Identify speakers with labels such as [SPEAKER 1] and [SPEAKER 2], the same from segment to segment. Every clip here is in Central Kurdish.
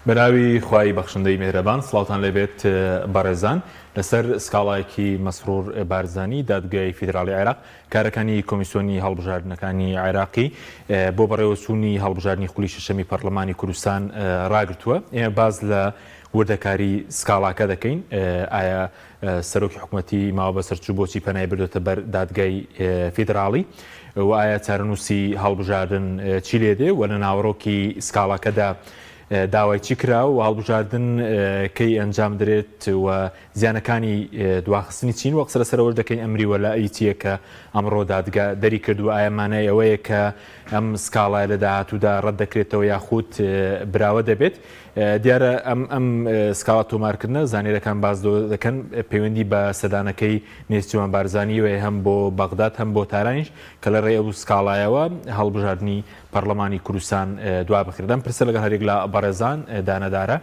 [SPEAKER 1] بەناوی خوای بەخشندەی مێرەبان سڵاوتان لەبێت بەڕێزان لەسەر سکاڵایەکی مەسرور بارزانی دادگای فیدراڵی عێراق کارەکانی کۆمیسیۆنی هەڵبژاردنەکانی عێراقی بۆ بەڕێوەچوونی هەڵبژاردننی خولی شەشەمی پەرلەمانی کوردستان ڕاگرتووە. ئێمە باز لە وردەکاری سکاڵاکە دەکەین. ئایا سەرۆکی حکوومەتی ماوە بەسەرچوو بۆچی پەنای بردوێتە بەر دادگای فیدراڵی و ئایا چارەنووسی هەڵبژاردن چی لێ دێ و لە ناوەڕۆکی سکاڵاکەدا داوای چی کرا و هەڵبژاردن کەی ئەنجام درێت و زیانەکانی دواخستنی چین وەک سەرەوە دەکەین ئەمری وەلای چیە کە ئەمڕۆ دادگا دەری کردو ئایەمانەیە ئەوەیە کە ئەم سکاڵای لە داهاتوودا ڕەت دەکرێتەوە یاخود براوە دەبێت. دیارە ئەم سکاڵا تۆمارکردنە زانێرەکان باز دەکەن پەیوەندی بە سەدانەکەی نێچوان بارزانیوێ هەم بۆ بەغداد هەم بۆ تارانیش کە لە ڕێ ئەو سکاڵایەوە هەڵبژاردننی پەرلەمانی کوردستان دوا بکردن. پرسە لەگەڵ هەرێک لە بەڕێزان دانەدارە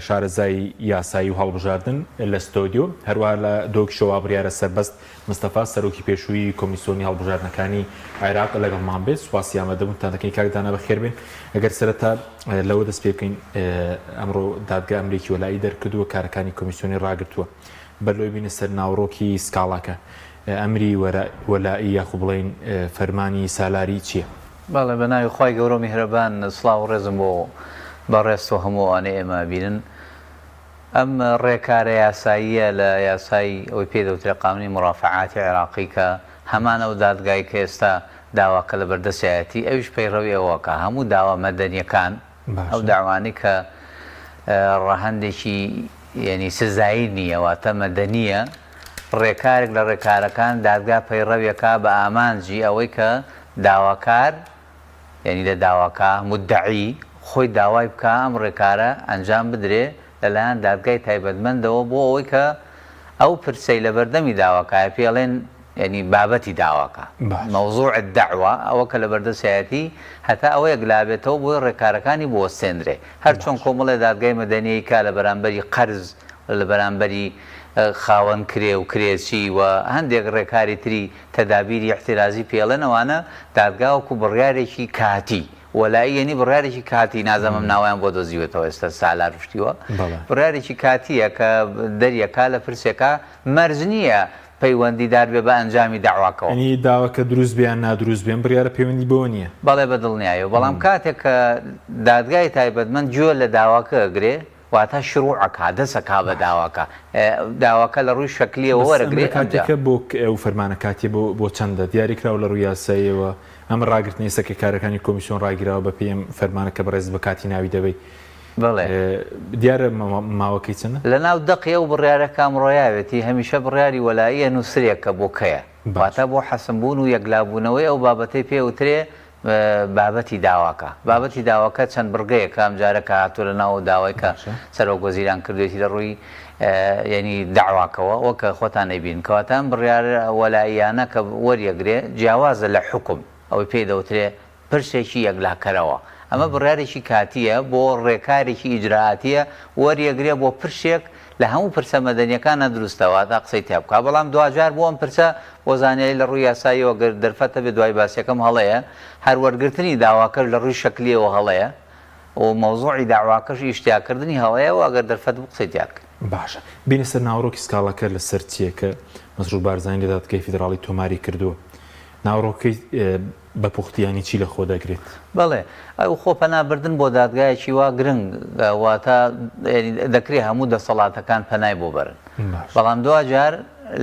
[SPEAKER 1] شارەزای یاسایی و هەڵبژاردن لە ستۆدیۆ هەروەها لە دۆکشەوە بڕیارە سەربەست مستەفا سەرۆکی پێشووی کۆمیسیۆنی هەڵبژاردنەکانی عێراق لەگەڵمان بێت. سواسی ئامادەبوونتان دەکەین کاکدانە بەخێر بێن. ئەگەر سەرەتا لەوە دەست پێ بکەین ئەمڕۆ دادگا ئەمریکی وەلایی دەرکردووە کارەکانی کۆمیسیۆنی ڕاگرتووە بەرلۆی بینە سەر ناوڕۆکی سکاڵاکە ئەمری وەلایی یاخو بڵێن فەرمانی سالاری چییە؟
[SPEAKER 2] بەڵێ بە ناوی خوای گەورە میهرەبان سڵاو و ڕێزم بۆ بەڕێست و هەمووانەی ئێمە بینن. ئەم ڕێکارە یاساییە لە یاسای ئەوەی پێدەوترێ قانونی مرافعاتی عێراقی کە هەمانە و دادگای کە ئێستا داواکە لە بەردەستایەتی ئەویش پەیڕەوی ئەوەکە هەموو داوا مەدەنیەکان ئەو داوانی کە ڕەهەندێکی یعنی سزایی نییە واتە مەدەنیە ڕێکارێک لە ڕێکارەکان دادگا پەیڕەویەکە بە ئامانجی ئەوەی کە داواکار یعنی لە داواکە مدعی خۆی داوای بکە ئەم ڕێکارە ئەنجام بدرێ لەلایەن دادگای تایبەتمەندەوە بۆ ئەوەی کە ئەو پرسەی لە بەردەمی داواکایە پێڵێن ینی بابەتی داواکە مەوزوع الدعوە ئەوە کە لە بەردەستایەتی هەتا ئەوەیە گلابێتەوە بۆی ڕێکارەکانی بۆ سێنرێ هەر چۆن کۆمەڵێ دادگای مەدەنیەی کا لە بەرامبەری قەرز لە بەرامبەری خاوەن کرێ و کرێچی و هەندێک ڕێکاری تری تەدابیری احتیرازی پێڵێنەوانە دادگاوەکو بڕیارێکی کاتی وەلایی یعنی بڕیارێکی کاتی نازەمەم ناویان بۆ دۆزیوێتەوە ئێستا سالار پشتیوە بڕیارێکی کاتیە کە دەریەکە لە پرسێکە مەرج نییە پەیوەندیدار بێ بە ئەنجامی داواکەوە
[SPEAKER 1] ئەنی داواکە دروست بیان نادروست بێن بڕیارە پەیوەندی بۆ نییە
[SPEAKER 2] بەڵێ بەدڵنیایە بەڵام کاتێک کە دادگای تایبەتمەند گوێ لە داواکە ئەگرێ واتە شروعەکە دەسەکا بە داواکە لە ڕووی شەکلیەوە وەرەگرێت
[SPEAKER 1] کاتێکە بۆ ئەو فەرمانە کاتی بۆ چەندە دیاری کراوە لە ڕووی یاساییەوە ئەم ڕاگررتنی سەکە کارەکانی کۆمیسیۆن ڕاگیراوە بە پێم فەرمانەکە بەڕێز بە کاتی ناوی دەبێت
[SPEAKER 2] بڵێ
[SPEAKER 1] دیارە ماوەکەی چەندە
[SPEAKER 2] لە ناو دقیە و بڕیارەکە ڕۆیاوێتی هەمیشە بڕیاری وەلاییە نووسرێکە بۆ کەیە واتە بۆ حەسمبوون و یەکلابوونەوەی ئەو بابەتەی پێوترێ بابەتی داواکە بابەتی داواکە چەند بڕگەیەکە ئەم جارەکە هاتووە لە ناو داوای کە سەرۆکوەزیران کردوێتی لە ڕووی ینی داواکەوە وەکە خۆتان نەبین کەواتە ئەم بڕیار وەلاییانە کە وەریەگرێ جیاوازە لە حکم ئەوەی پێی دەوترێ پرسێکی یەکلاکەرەوە ئەمە بڕیارێکی کاتیە بۆ ڕێکارێکی ئیجرائاتیە وەریەگرێ بۆ پرسێک لە هەموو پرسە مەدەنیەکانە دروستەوە تا قسەی تێ بکە بەڵام دوجار بۆ ئەم پرسە بۆ زانیاری لە ڕووی یاساییەوە گەر دەرفەتە بێ دوای باسیەکەم هەڵەیە هەر وەرگرتنی داواکەش لە ڕووی شەکلیەوە هەڵەیە و مەوزوعی داواکەش ئیشتیاکردنی هەڵەیە و ئەگەر دەرفەت بوو قسەی تیا بکە
[SPEAKER 1] باشە بینە سەر ناوڕۆکی سکاڵەکە لەسەر چییە کە مەسرور بارزانی لە دادگای فیدراڵی تۆماری کردووە ناوڕۆکەی بە پوختیانی چی لە خۆ دەگرێت
[SPEAKER 2] بەڵێ ئەو خۆپەنابردن بۆ دادگایەکی وا گرنگ واتە دەکرێت هەموو دەسەڵاتەکان پەنای بۆ بەرن بەڵام دوجار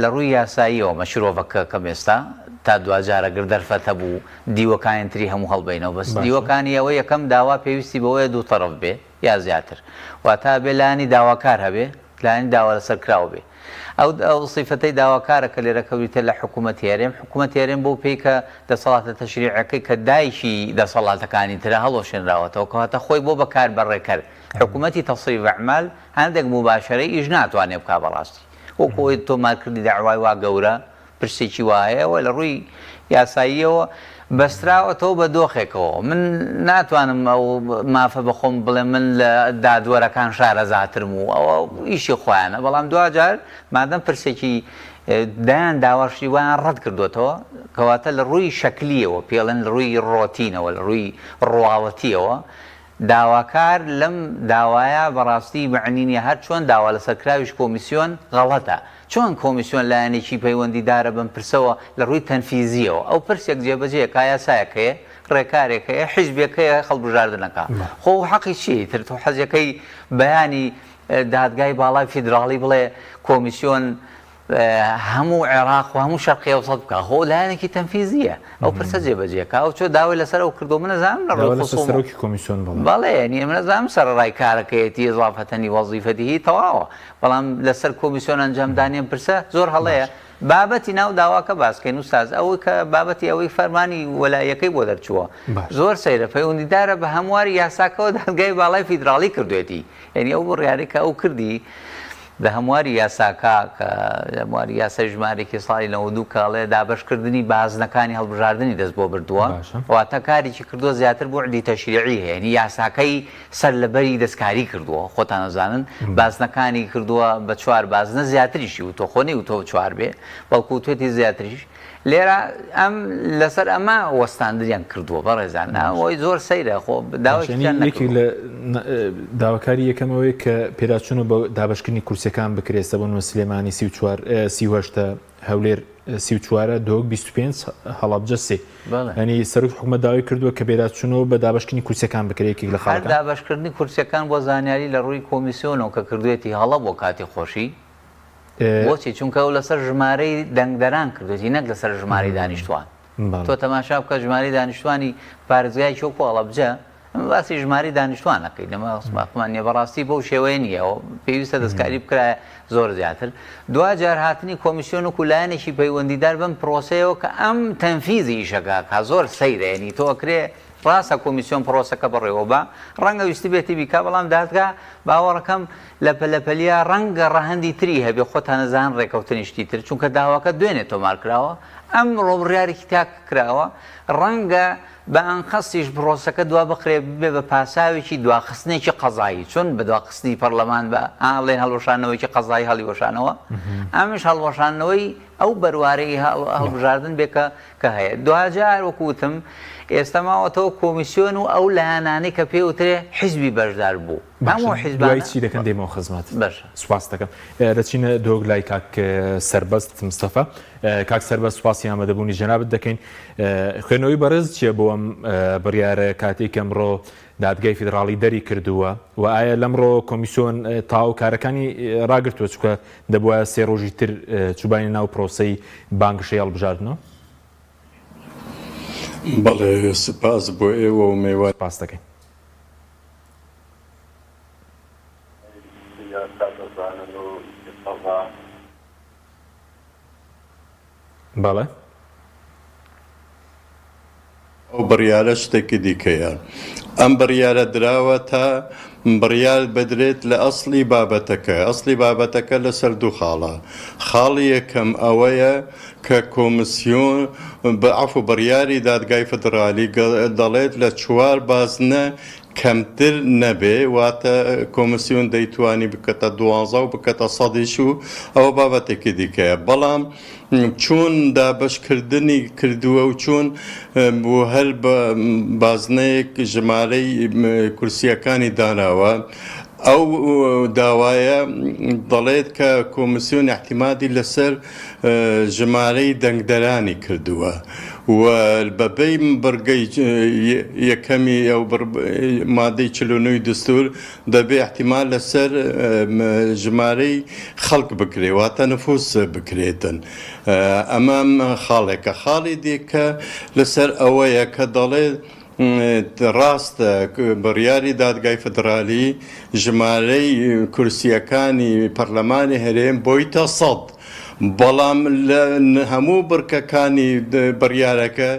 [SPEAKER 2] لە ڕووی یاساییەوە مەشرۆڤەکە کەم ئێستا تا دوجارە گر دەرفەتە بوو دیوەکانتری هەموو هەڵبینەوە بەس دیوەکانی ئەوە یەکەم داوا پێویستی بەوەیە دوو تەرەف بێ یا زیاتر واتە بێ لایەنی داواکار هەبێ لایەنی داوا لەسەر کراوە بێ ئەو سیفەتەی داواکارە کە لێرە کەوتە لە حکوومەتی هەرێم حکوومەتی هەرێم بۆ پێی کە دەسەڵاتە تەشریعەکەی کە دایکی دەسەڵاتەکانی ترە هەڵۆشێنراوەتەوە کەواتە خۆی بۆ بەکار بەڕێکەر حکوومەتی تەصریف ئەعمال هەندێک مباشەرەی ئیش ناتوانێت بکا بەڕاستی وەکۆی تۆمارکردی داعوای وا گەورە پرسێکی وایەوە لە ڕووی یاساییەوە بەستراوەتەوە بە دۆخێکەوە من ناتوانم ئەو مافە بەخۆم بڵێ من لە دادوەرەکان شارەزاترم و ئەوە ئیشی خۆیانە بەڵام دوجار مادەم پرسێکی دایان داواشی وایان ڕەت کردوێتەوە کەواتە لە ڕووی شەکلیەوە پێڵێن لە ڕووی ڕۆتینەوە لە ڕووی ڕواوەتیەوە داواکار لەم داوایە بەڕاستی بەعنینە هەر چۆن داوا لە سەرکراویش کۆمیسیۆن غەڵەتە چۆن کۆمیسیۆن لایەنێکی پەیوەندیدارە بم پرسەوە لە ڕووی تەنفیزیەوە ئەو پرسێک جێبەجێ کا یاسایەکەیە ڕێکارێکەیە حیزبێکەیە خەڵبژاردنەکە خۆ حەقی چی تر تۆ حەزەکەی بەیانی دادگای باڵای فیدراڵی بڵێ کۆمیسیۆن هەموو عێراق و هەموو شەرقی ئەوسەد بکە خۆ لایەنێکی تەنفیزیە ئەو پرسە جێبەجێکە ئەو چۆ داوای لەسەر ئەو کردو منەزانم لە
[SPEAKER 1] ڕۆی کۆمیسیۆن
[SPEAKER 2] بەڵێ نیە منەزانم سەرڕای کارەکەیەتی ئضافەتەنی وەزیفەتی تەواوە بەڵام لەسەر کۆمیسیۆن ئەنجامدانیان پرسە زۆر هەڵەیە بابەتی ناو داواکە باسکەین وستاز ئەوەی کە بابەتی ئەوەی فەرمانی وەلایەکەی بۆ دەرچووە زۆر سەیرە پەیوەندیدارە بە هەمواری یاساکەوە دادگای باڵای فیدراڵی کردوێتی یعنی ئەو ڕیارێکە ئەو کردی بە هەمواری یاساکە کە هەمواری یاسا ژمارێکی ساڵی 92 کاڵێ دابشکردنی بازنەکانی هەڵبژاردننی دەست بۆ بردووە واتە کارێکی کردووە زیاتر بۆ عدی تەشریعی هەیە یعنی یاساکەی سەر لەبەری دەستکاری کردووە خۆتان نەزانن بازنەکانی کردووە بە 4 بازنە زیاتریشی و تۆ خۆنی و تۆ 4 بێ بەڵکو توێتی زیاتریش لێرە ئەم لەسەر ئەمە وەستاندریان کردووە بەڕێزان ئەوەی زۆر سەیرە خۆ
[SPEAKER 1] داوایەکی لە داواکاری یەکەمەوەی کە پێراچوونە بە دابشکردنی کورسەکان بکرێتە بۆ سلێمانی 34 هەولێر 34 دۆک 25 هەڵابجە سێ ینی سەرک حکومەت داوای کردووە کە پێراچوونەوە بە دابشکردنی کورسەکان بکرێکی لە خاڵ
[SPEAKER 2] دابشکردنی کورسەکان بۆ زانیاری لە ڕووی کۆمیسیۆنەوە کە کردوێتی هەڵە بۆ کاتی خۆشی بۆچی چونکە ئەو لەسەر ژمارەی دەنگدەران کردوێتی نەک لەسەر ژمارەی دانیشتوان تۆ تەماشا بکە ژمارەی دانیشتوانی پارێزگای چۆکو هەڵەبجە باسی ژماری دانیشتوانەکەی لەمە ئەسماقمانە بەڕاستی بەو شێوەیە نییەوە پێویستە دەستکاری بکرایە زۆر زیاتر دوجار هاتنی کۆمیسیۆن و کولایەنێکی پەیوەندیدار بم پرۆسەیەوە کە ئەم تەنفیزی ئیشەکە کا زۆر سەیرێنی تۆکرێ ڕاستە کۆمیسیۆن پرۆسەکە بڕێەوە بە ڕەنگە ویستی بێتی بیکە بەڵام دادگا باوەڕەکەم لە پەلەپەلیا ڕەنگە ڕەهەندی تری هەبێ خۆتان نەزان ڕێکەوتنیشتی تر چونکە داواکە دوێنێ تۆمار کراوە ئەم ڕۆبڕیارێکی تاک کراوە ڕەنگە بە ئەنقەستیش پرۆسەکە دوا بخرێ بێ بە پاساوێکی دواخستنێکی قەزایی چۆن بە دواخستنی پەرلەمان بە ئاڵێن هەڵوەشانەوەیکی قەزایی هەڵیوەشانەوە ئەمیش هەڵوەشانەوەی ئەو بەروارەی هەڵبژاردن بێکە کە هەیە دوجار وەکوتم ئێستا ماوەتەوە کۆمیسیۆن و ئەو لایەنانەی کە پێوترێ حیزبی بەشدار بوو هەموو حیزبای
[SPEAKER 1] چی دەکەن دێمەوە خزمەت سوپاس دەکەم دەچینە دۆگ لای کاک سەربەست مستەفا کاک سەربەست سوپاسی ئامادەبوونی جەنابەت دەکەین خوێنەوەی بەڕێز چییە بۆ ئەم بڕیارە کاتێک ئەمڕۆ دادگای فیدراڵی دەری کردووە و ئایا لەمڕۆ کۆمیسیۆن تاو کارەکانی ڕاگرتووە چکە دەبووە 3 ڕۆژی تر چوبانی ناو پرۆسەی بانگشەی هەڵبژاردنەوە
[SPEAKER 3] بەڵێ سپاس بۆ ئێوە و میوان
[SPEAKER 1] پاس دەکەین بەڵێ
[SPEAKER 3] ئەو بڕیارە شتێکی دیکەیە ئەم بڕیارە دراوە تا بڕیار بدرێت لە ئەسڵی بابەتەکە ئەسڵی بابەتەکە لەسەر دوو خاڵە خاڵی یەکەم ئەوەیە کە کۆمیسیۆن بە عەفو بڕیاری دادگای فدرالی دەڵێت لە 4 بازنە کەمتر نەبێ واتە کۆمیسیۆن دەیتوانی بکەتە 12 و بکەتە 100 و ئەوە بابەتێکی دیکەیە بەڵام چۆن دابشکردنی کردووە و چۆن بۆ هەر بازنەیەک ژمارەی کورسیەکانی داناوە ئەو داوایە دەڵێت کە کۆمیسیۆن احتیمادی لەسەر ژمارەی دەنگدەرانی کردووە و بەبەی بڕگەی یەکەمی ئەو مادەی 49 دستور دەبێ احتیمال لەسەر ژمارەی خەڵک بکرێ واتە نفوس بکرێتن ئەمە خاڵێکە خاڵی دیکە لەسەر ئەوەیە کە دەڵێت ڕاستە بڕیاری دادگای فدرالی ژمارەی کورسیەکانی پەرلەمانی هەرێم بۆیتە 100 بەڵام لە هەموو بڕکەکانی بڕیارەکە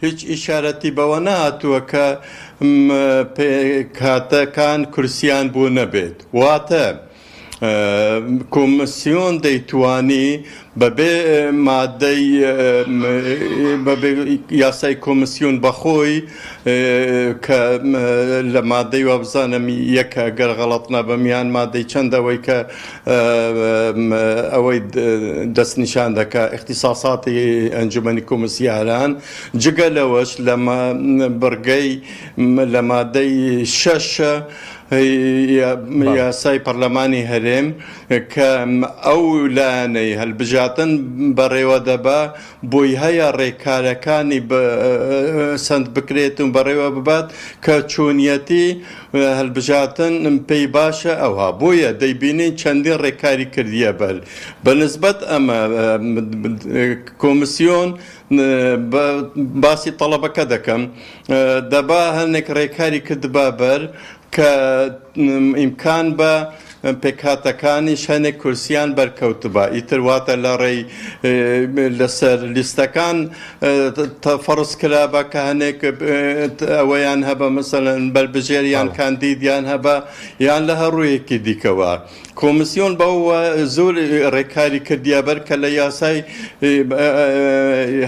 [SPEAKER 3] هیچ ئیشارەتی بەوە نهاتووە کە کاتەکان کورسیان بۆ نەبێت واتە کۆمسیۆن دەیتوانی بەبێ مادەی بەبێ یاسای کۆمسیۆن بەخۆی کە لە مادەی وابزانم یەکە گەر غەڵەت نەبەمیان مادەی چەندەوەی کە ئەوەی دەستنیشان دەکا اختصاصاتی ئەنجومەنی کۆمسیاران جگە لەوەش لە بەرگەی لە مادەی شەشە یاسای پەرلەمانی هەرێم کە ئەو لایەنەی هەلبژاتن بەڕێوە دەبا بۆی هەیە ڕێکارەکانی سند بکرێت و بەڕێوە ببات کە چۆنیەتی هەلبژاتن پێی باشە ئەوها بۆیە دەیبینین چەندین ڕێکاری کردیە بەنسبەت ئەمە کۆمسیۆن باسی تەڵەبەکە دەکەم دەبا هەنێک ڕێکاری کردبا بەر کە ئیمکان بە پێکهاتەکانیش هەنێک کورسیان بەرکەوتبە ئیتر واتە لە ڕێی لەسەر لیستەکان فەرز کرابە کە هەنێک ئەوەیان هەبە مەسەلەن بەربژێریان کاندیدیان هەبە یان لە هەڕوویەکی دیکەوە کۆمسیۆن بەوە زۆر ڕێکاری کردیە بەر کە لە یاسای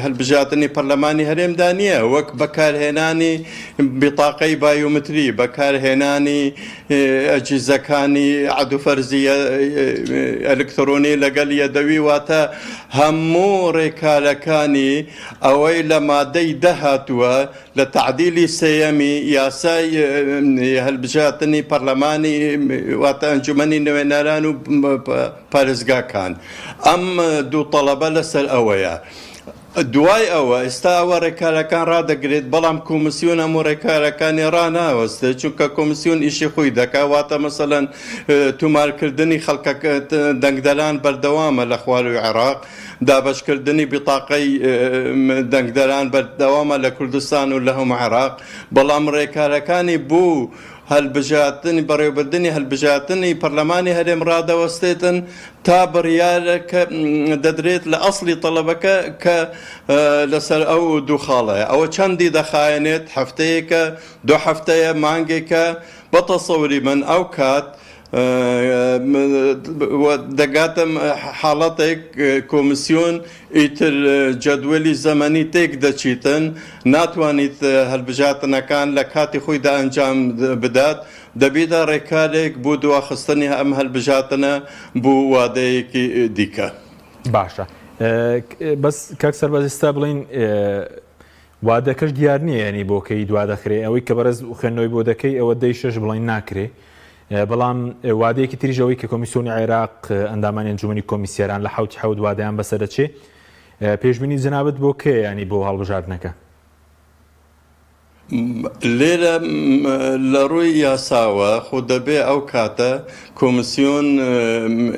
[SPEAKER 3] هەلبژاتنی پەرلەمانی هەرێمدا نییە وەک بەکارهێنانی بیتاقەی بایۆمتری بەکارهێنانی ئەجیزەکانی عەدوفەرزیە ئەلکترۆنی لەگەڵ یەدەوی واتە هەموو ڕێکارەکانی ئەوەی لە مادەی دەهاتووە لە تعدیلی سێیەمی یاسای هەلبژاتنی پەرلەمانی واتە ئەنجومەنی نوێنەران و پارێزگاکان ئەم دوو تەڵەبە لەسەر ئەوەیە دوای ئەوە ئێستا ئەوە ڕێکارەکان ڕدەگرێت بەڵام کۆمسیۆن هەموو ڕێکارەکانی ڕناوەستە چونکە کۆمسیۆن ئیشی خۆی دەکاتواتە مەسەلەن تومارکردنی خەڵکە دەنگدەران بەردەوامە لە خواروی عێراق دابەشکردنی بیتاقەی دەنگدەران بەردەوامە لە کوردستان و لە هەموو عێراق بەڵام ڕێکارەکانی بوو هەلبژاتنی بەڕێوەبردننی هەلبژاتنی پەرلەمانی هەرێم ڕادەوەستێتن تا بڕیارەکە دەدرێت لە ئەسڵی تەڵەبەکە کە لەسەر ئەو دوو خاڵەیە ئەوە چەندی دەخایەنێت هەفتەیەکە دو هەفتەیە مانگێکە بە تەسەوری من ئەو کات دەگاتم حاڵەتێک کۆمسیۆن ئیتر جەدوەلی زەمەنی تێک دەچیتن ناتوانیت هەلبژاتنەکان لە کاتی خۆیدا ئەنجام بدات دەبێتە ڕێکارێک بۆ دواخستنی ئەم هەلبژاتنە بۆ وادەیەکی دیکە
[SPEAKER 1] باشە بەس کاک سەرباز ئێستا بڵین وادەکەش دیار نییە ینی بۆکەی دوا دەخرێ ئەوەی کە بەرز خوێندنەوەی بۆ دەکەی ئەوە دەی شەش بڵین ناکرێ بەڵام وادەیەکی تریژەوەی کە کۆمیسیۆنی عێراق ئەندامانی ئەنجومەنی کۆمیسیاران لە حوت وادەیان بەسەرەچێ پێشبینی جەنابەت بۆ کێ ینی بۆ هەڵبژاردنەکە
[SPEAKER 3] لێرە لە ڕووی یاساوە خۆ دەبێ ئەو کاتە کۆمسیۆن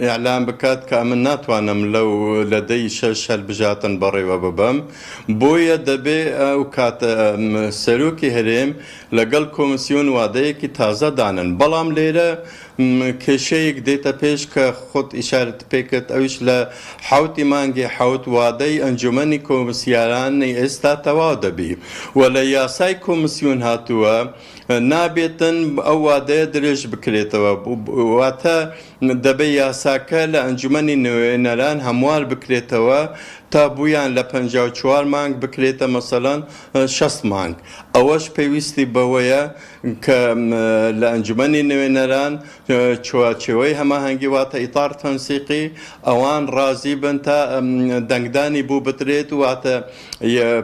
[SPEAKER 3] ئیعلام بکات کە من ناتوانم لەو لەدەی شەش هەلبژاتن بەڕێوە ببەم بۆیە دەبێ ئەو کاتە سەرۆکی هەرێم لەگەڵ کۆمسیۆن وادەیەکی تازە دانن بەڵام لێرە کێشەیەک دێتە پێش کە خۆت ئیشارەت پێکرد ئەویش لە حوتی مانگی حوت وادەی ئەنجومەنی کۆمسیارانی ئێستا تەواو دەبی و لە یاسای کۆمسیۆن هاتووە نابێتن ئەو وادەیە درێژ بکرێتەوە واتە دەبێ یاساکە لە ئەنجومەنی نوێنەران هەموار بکرێتەوە تا بوویان لە 54 مانگ بکرێتە مەسەڵەن 60 مانگ ئەوەش پێویستی بەوەیە کە لە ئەنجومەنی نوێنەران چواچێوەی هەماهەنگی واتە ئیتار تەنسیقی ئەوان ڕازی بن تا دەنگدانی بوو بترێت واتە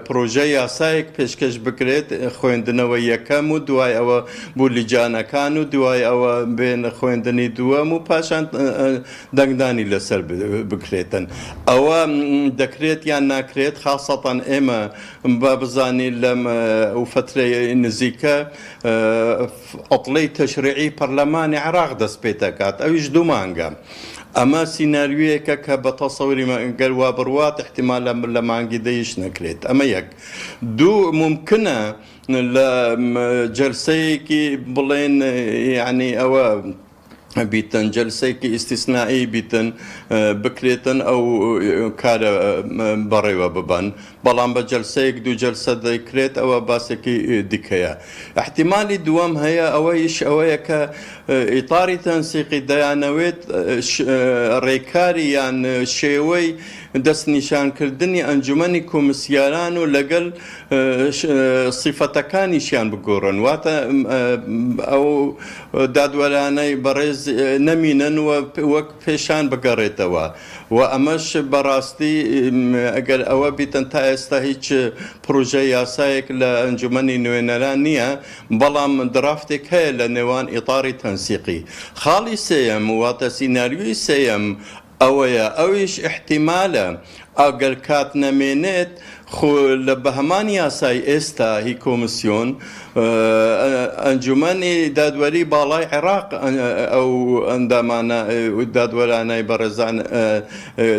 [SPEAKER 3] پرۆژە یاسایەک پێشکەش بکرێت خوێندنەوەی یەکەم و دوای ئەوە بوو لیجانەکان و دوای ئەوە بێنە خوێندنی دووەم و پاشان دەنگدانی لەسەر بکرێتن ئەوە دەکرێت یان ناکرێت خاصەتەن ئێمە با بزانین لەم ئەو فترەی نزیکە ئەڵەی تەشریعی پەرلەمانی عێراق دەست پێ دەکات ئەویش دوو مانگە ئەمە سیناریویەکە کە بە تەسەوری گەر وا بڕوات احتیمال لە مانگی دەیش نەکرێت ئەمە یەک دوو ممکنە لە جەلسەیەکی بڵێن یعنی ئەوە بیتن جلسەیەکی ئیستیسنایی بیتن بکرێتن ئەو کارە بەڕێوە ببن بەڵام بە جلسەیەک دوو جلسە دەیکرێت ئەوە باسێکی دیکەیە احتیمالی دووەم هەیە ئەوەیش ئەوەیە کە ئیطاری تەنسیقی دەیانەوێت ڕێکاری یان شێوەی دەستنیشانکردنی ئەنجومەنی کۆمسیاران و لەگەڵ سیفەتەکانیشیان بگۆڕن واتە ئەو دادوەرانەی بەڕێز نەمینن وەک پێشان بگەڕێتەوە و ئەمەش بەڕاستی ئەگەر ئەوە بیتن تا ئێستا هیچ پروۆژە یاسایەک لە ئەنجومەنی نوێنەران نییە بەڵام درافتێک هەیە لە نێوان ئیطاری تەنسیقی خاڵی سێیەم واتە سیناریۆی سێیەم ئەوەیە ئەویش احتیمالە ئەگەر کات نەمێنێت لە بەهەمان یاسای ئێستا هی کۆمسیۆن ئەنجومەنی دادوەری باڵای عێراق ئەو ئەندامانە دادوەرانەی بەڕێزان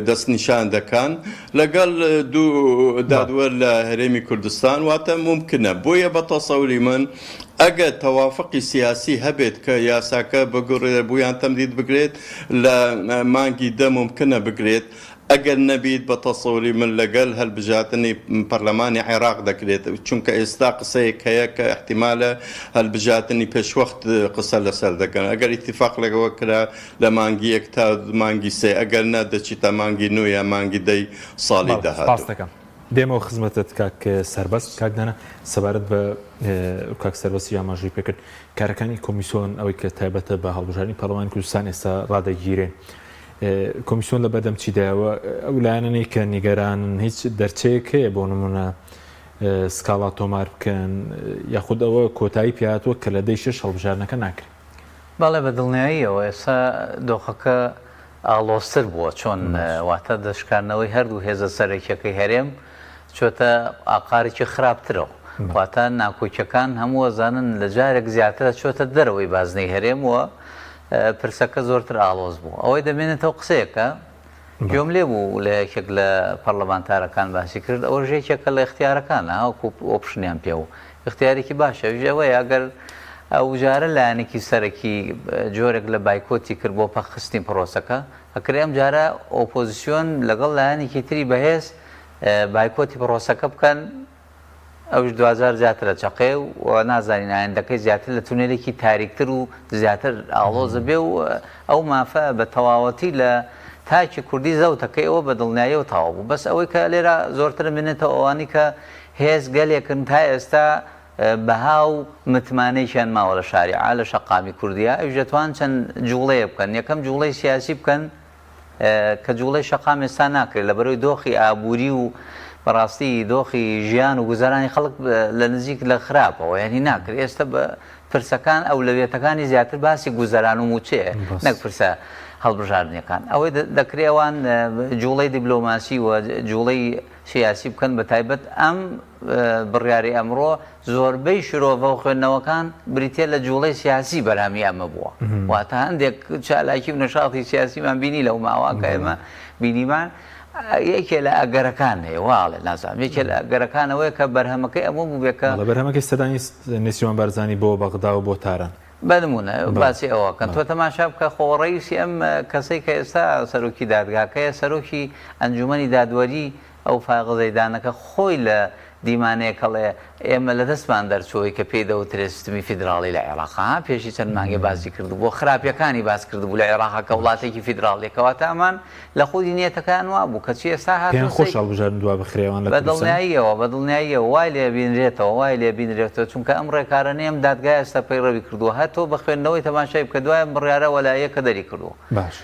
[SPEAKER 3] دەستنیشان دەکەن لەگەڵ دوو دادوەر لە هەرێمی کوردستان واتە ممکنە بۆیە بە تەسەوری من ئەگەر تەوافقی سیاسی هەبێت کە یاساکە بگوڕێ بوویان تەمدید بگرێت لە مانگی دە ممکنە بگرێت ئەگەر نەبیت بە تەسەوری من لەگەڵ هەلبژاتنی پەرلەمانی عێراق دەکرێت چونکە ئێستا قسەیەک هەیە کە احتیمالە هەلبژاتنی پێشوەخت قسە لەسەر دەکەن ئەگەر ئیتیفاق لەگەوە کرا لە مانگی یەک تا مانگی سێ ئەگەر نەدەچیتە مانگی نو یا مانگی دەی ساڵی داهاتوو
[SPEAKER 1] دێمەوە خزمەتت کاک سەربەست کاکدانە سەبارەت بە کاک سەربەستی ئاماژەی پێکرد کارەکانی کۆمیسیۆن ئەوەی کە تایبەتە بە هەڵبژاردننی پەرلەمانی کوردستان ئێستا ڕادەگیرێن کۆمیسیۆن لە بەردەم چیدایەوە ئەو لایەنەی کە نیگەرانن هیچ دەرچەیەک هەیە بۆ نمونە سکاڵا تۆمار بکەن یاخود ئەوە کۆتایی پیاتوە کە لە دەی شەش هەڵبژاردنەکە ناکرێت
[SPEAKER 2] بەڵێ بە دڵنیاییەوە ئێستا دۆخەکە ئاڵۆستر بووە چۆن واتە دەشکاردنەوەی هەردوو هێزە سەرەکیەکەی هەرێم چۆتە ئاقارێکی خراپترەوە واتە ناکۆکیەکان هەموو ئەزانن لە جارێک زیاترە چۆتە دەرەوەی بازنەی هەرێمەوە پرسەکە زۆرتر ئاڵۆز بوو ئەوەی دەمێنێتەوە قسەیەکە گوێم لێ بوو لە یەکێک لە پەرلەمانتارەکان باسی کرد ئەوە ژێکێکە لە اختیارەکانە هەوکو ئۆپشنیان پێ و اختیارێکی باشە ژەوەی ئەگەر ئەو جارە لایەنێکی سەرەکی جۆرێک لە بایکۆتی کرد بۆ پەخستنی پرۆسەکە ئەکرێ ئەم جارە ئۆپۆزیسیۆن لەگەڵ لایەنێکی تری بەهێز بایکۆتی پرۆسەکە بکەن ئەوش 2000 زیاترە چقێ و نازانین ئایندەکەی زیاتر لە تونێلێکی تاریکتر و زیاتر ئاڵۆزە بێ و ئەو مافە بە تەواوەتی لە تاکی کوردی زەوتەکەی ئەوە بە دڵنیاییەوە تاوا بوو بەس ئەوەی کە لێرە زۆرتر منێتەوە ئەوانی کە هێز گەلێکن تا ئێستا بەها و متمانەیشیان ماوە لە شاریعا لە شەقامی کوردیە ئەوش دەتوان چەند جوڵەیە بکەن یەکەم جوڵەی سیاسی بکەن کە جوڵەی شەقام ئێستا ناکرێت لە بەرەوەی دۆخی ئابووری و بەڕاستی دۆخی ژیان و گوزارانی خەڵک لە نزیک لە خراپەوە یعنی ناکرێت ئێستا بە پرسەکان ئەو لەوێتەکانی زیاتر باسی گوزاران و موچەیە نەک پرسە هەڵبژاردنەکان ئەوەی دەکرێوان جوڵەی دیبلۆماسی و جوڵەی سیاسی بکەن بە تایبەت ئەم بڕیاری ئەمڕۆ زۆربەی شرۆڤە و خوێندنەوەکان بریتێ لە جوڵەی سیاسی بەرامی ئەمە بووە واتە هەندێک چالاکی و نەشاڵی سیاسیمان بینی لەو ماواکە ئێمە بینیمان یەکێ لە ئەگەرەکان هەیە واڵێ نازانم یەکێ لە ئەگەرەکانەوەی کە بەرهەمەکەی ئەمە بوو بێکە
[SPEAKER 1] بەرهەمەکەی سەدانی نێچیروان بارزانی بۆ بەغدا و بۆ تاران
[SPEAKER 2] بەنمونە باسی ئەوەکەن تۆ تەماشا بکە خۆڕەیسی ئەم کەسەی کە ئێستا سەرۆکی دادگاکەیە سەرۆکی ئەنجومەنی دادوەری ئەو فاغزەیدانەکە خۆی لە دیمانەیەکەڵێ ئێمە لە دەستمان دەرچۆی کە پێی دەوترێت سیستمی فیدراڵی لە عێراقا پێشی چەند مانگێ باسی کرد بۆ خراپیەکانی باس کرد بوو لە عێراقەکە وڵاتێکی فیدراڵێکەوەتە ئەمان لە خودی نیەتەکان وا بوو کەچی ئێستا
[SPEAKER 1] هاتیان خۆش هەڵبژاردن دوا بەخرێوان لە
[SPEAKER 2] بەدڵنیاییەوە وای لێ بینرێتەوە وای لێ بینرێتەوە چونکە ئەم ڕێکارە نێم دادگای ئێستا پەیڕەوی کردووە هەتۆ بە خوێندنەوەی تەماشای بکە دوای بڕیارە وەلایەکە دەری کردووە
[SPEAKER 1] باش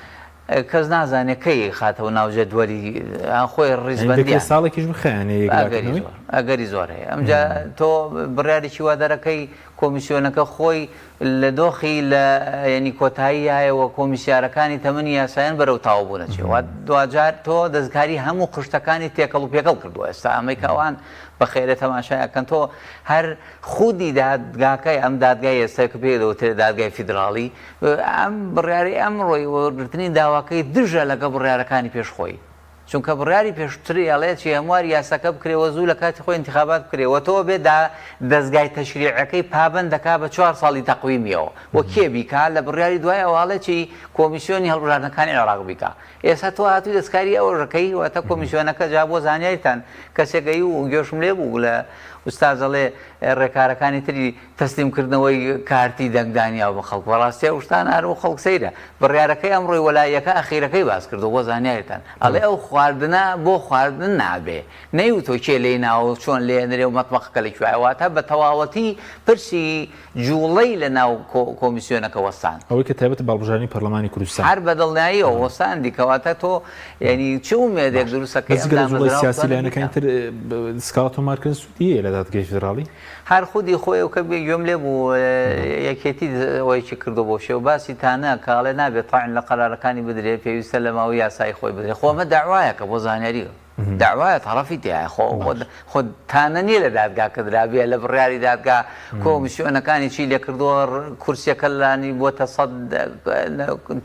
[SPEAKER 2] کەس نازانێت کەی خاتەوە ناوجە دووەری خۆی ڕیزبەندی
[SPEAKER 1] ساڵێکیش بخەیانێ
[SPEAKER 2] ئەگەری زۆر هەیە ئەمجا تۆ بڕیارێکی وا دەرەکەی کۆمیسیۆنەکە خۆی لە دۆخی لە ینی کۆتایی هایەوە کۆمیسیارەکانی تەمەنی یاسایان بەرەو تاوبوونەچێەوە دوجار تۆ دەستکاری هەموو قشتەکانی تێکەڵ و پێکەڵ کردووە ئێستا ئەمەی کەوان بە خێرە تەماشایەکەن تۆ هەر خودی دادگاکەی ئەم دادگای ئێستا کە پێ دەوترێت دادگای فیدراڵی ئەم بڕیاری ئەمڕۆی وەرگرتنی داواکەی دژە لەگە بڕیارەکانی پێشخۆی چونکە بڕیاری پێشتری ئەڵێکی هەموار یاساکە بکرێەوە زوو لە کاتی خۆی انتخابات بکرێەوە تۆ بێدا دەستگای تەشریعەکەی پابند دەکا بە 4 ساڵی تەقویمیەوە وە کێ بیکا لە بڕیاری دوای ئەوواڵێکی کۆمیسیۆنی هەڵبژاردنەکانی عێراق بیکا ئێستا تۆ هاتووی دەستکاری ئەوە ڕەکەی واتە کۆمیسیۆنەکە جا بۆ زانیاریتان کەسێکەی و گەشم لێ بوو لە ئوستازەڵێ ڕێکارەکانی تری تەسلیمکردنەوەی کارتی دەنگدانیا بە خەڵک بەڕاستی شتان هەر و خەڵک سەیرە بڕیارەکەی ئەمڕۆی وەلایەکە ئەخیرەکەی باس کردو بۆ زانیاریتان ئەڵێ ئەو خواردنە بۆ خواردن نابێ نەیوتۆ کێ لێی ناوە چۆن لێنرێ و مەتمەقەکە لە کوێواتە بە تەواوەتی پرسی جوڵەی لە ناو کۆمیسیۆنەکە وەستان
[SPEAKER 1] ئەوەی کە تایبەت باڵبژارنی پەرلەمانی کوردستان
[SPEAKER 2] هەر بەدڵنیاییەوە وەستاندی کەواتە تۆ یعنی چ ومێدێک دروستەکەی
[SPEAKER 1] جوڵەی سیاسی لایەنەکانی تر سکاڵ تۆمارکردن سوودیە لە دادگای فیدراڵی
[SPEAKER 2] هەر خودی خۆی و کە گوێم لێ بوو یەکێتی ئەوەیکی کردو بۆ شێ و باسی تانە کاڵێ نابێت تاعین لە قەرارەکانی بدرێ پێویستە لە ماوەی یاسای خۆی بدرێ خۆمە داوایەکە بۆ زانیاریە داوایە تەڕەفی تایە خۆ تانە نییە لە دادگا کە درابێ لە بڕیاری دادگا کۆمیسیۆنەکانی چی لێ کردووە کورسیەکە لانی بۆتە سەد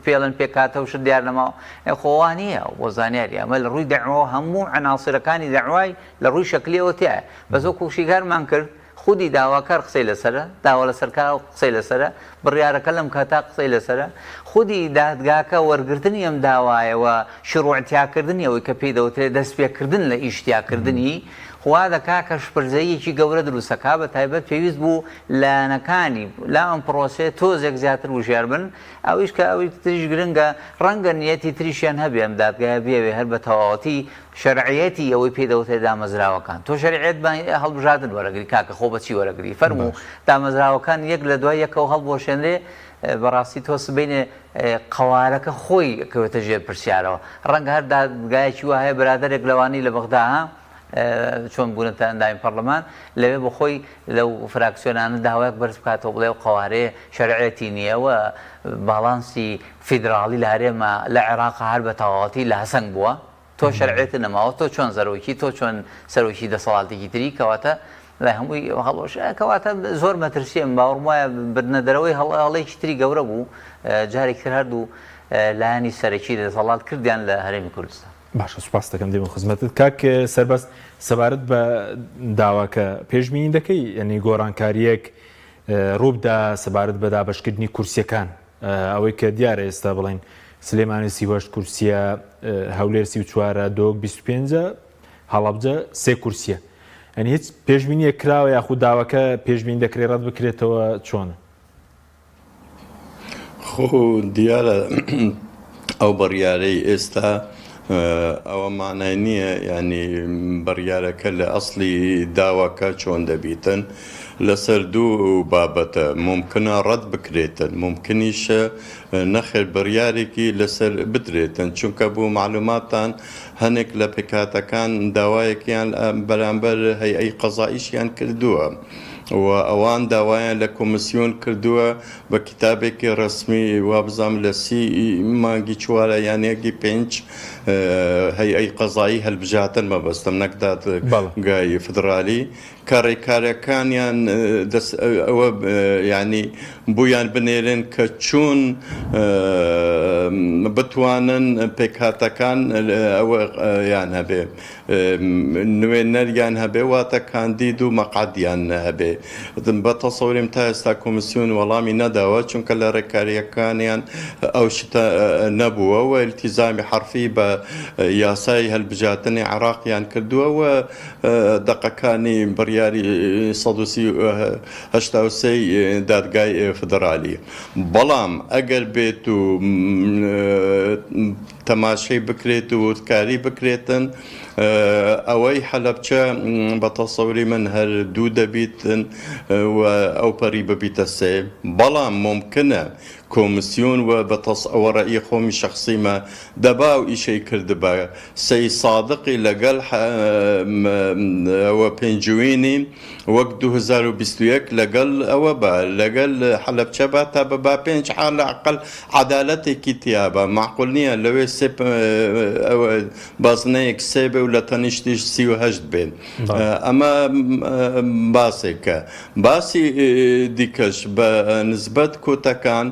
[SPEAKER 2] پێڵن پێکاتە وشت دیار نەماوە خۆوانیە بۆ زانیاری ئەمە لە ڕووی دەعوە هەموو عناسرەکانی دەعوای لە ڕووی شەکلیەوە تایە بەزۆ کوشیگارمان کرد خودی داواکار قسەی لەسرە داوا لە سەرکار قسەی لەسرە بڕیارەکە لەم کاتا قسەی لەسرە خودی دادگاکە وەرگرتنی ئەم داوایەوە شروعتیاکردنیەوەی کە پێی دەوترێت دەست پێکردن لە ئیشتیاکردنی خوا دەکا کە شپرزەیەکی گەورە دروستەکە بە تایبەت پێویست بوو لایەنەکانی لا ئەم پرۆسێ تۆزێک زیاتر وژێر بن ئەویش کە ئەوی تریش گرنگە ڕەنگە نیەتی تریشیان هەبێ ئەم دادگایە بێوێ هەر بە تەواوەتی شەرعیەتی ئەوەی پێی دەوترێت دامەزراوەکان تۆ شەرعیەت هەڵبژاردن وەرەگری کاکە خۆ بەچی وەرەگری فەرموو دامەزراوەکان یەک لە دوای یەکەوە هەڵبۆشێنرێ بەڕاستی تۆ سبینێ قەوارەکە خۆی کەوێتە ژێر پرسیارەوە ڕەنگە هەر دادگایەکی وایە برادەرێک لەوانی لە بەغدا چۆن بوونەتە ئەندامی پەرلەمان لەوێ بۆ خۆی لەو فراکسیۆنانە داوایەک بەرز بکاتەوە بڵێ و قەوارەیە شەرعەتی نییەوە باڵانسی فیدراڵی لە هەرێمە لە عێراق هەر بە تەواوەتی لە هەسەنگ بووە تۆ شەرعێت نەماوە تۆ چۆن زەرۆکی تۆ چۆن سەرۆکی دەسەڵاتێکی تری کەواتە لای هەمووی هەڵۆش کەواتە زۆر مەترسیم باوەڕم وایە بردنەدەرەوەی هەڵەیەکی تری گەورە بوو جارێکی تر هەردوو لایانی سەرەکی دەسەڵات کردیان لە هەرێمی کوردستان.
[SPEAKER 1] باشە سوپاس دەکەم دێمە خزمەتت کاک سەربەست سەبارەت بە داواکە پێشبینی دەکەی یعنی گۆڕانکاریەک ڕووبدا سەبارەت بە دابەشکردنی کورسیەکان ئەوەی کە دیارە ئێستا بڵێن سلێمانی 38 کورسیە هەولێر 34 دۆک 25 هەڵەبجە 3 کورسیە ئەنی هیچ پێشبینیە کراوە یاخود داواکە پێشبینی دەکرێت ڕەت بکرێتەوە چۆنە؟
[SPEAKER 3] خۆ دیارە ئەو بڕیارەی ئێستا ئەوە مانای نییە ینی بڕیارەکە لە ئەسلی داواکە چۆن دەبیتن لەسەر دوو بابەتە ممکنە ڕەت بکرێتن ممکنیشە نەخێر بڕیارێکی لەسەر بدرێتن چونکە بوو معلوماتان هەنێک لە پێکاتەکان داوایەکیان بەرامبەر هەیئەی قەزائیشیان کردووە و ئەوان داوایان لە کۆمسیۆن کردووە بە کتابێکی ڕسمی وابزام لە 30 مانگی چوارە یانەیەکی 5 هەیئەی قەزایی هەڵبژاتن مەبەستم نەکدات گای فدرالی کە ڕێکاریەکانیان ئەوە ینی بویان بنێرن کە چۆن بتوانن پێکهاتەکان ئەوە یان هەبێ نوێنەریان هەبێ واتە کاندید و مەقعدیان هەبێ بە تەسەوریم تا ئێستا کۆمسیۆن وەڵامی نەداوە چونکە لە ڕێکاریەکانیان ئەو شتە نەبووە و التیزامی حرفی بە یاسای هەڵبژاتنی عێراقیان کردووە و دەقەکانی بڕیاری 183 دادگای فدرالی بەڵام ئەگەر بێت و تەماشەی بکرێت و وتکاری بکرێتن ئەوەی حەلەبچە بە تەسەوری من هەر دوو دەبیتن و ئەو پەری ببیتە سێ بەڵام ممکنە کۆمسیۆن و بە ئەوە ڕەئی خۆمی شخصیمە دەبا و ئیشەی کردبە سەی سادقی لەگەڵ ئەوە پێنجوینی وەک 2021 لەگەڵ ئەوە بە لەگەڵ حەلەبچە بە تا بە 5 حال عقل عەدالەتێکی تیابە معقول نییە لەوێ بازنەیەک سێ بێ و لە تەنیشتیش 38 بێن ئەمە باسێکە باسی دیکەش بە نسبەت کۆتەکان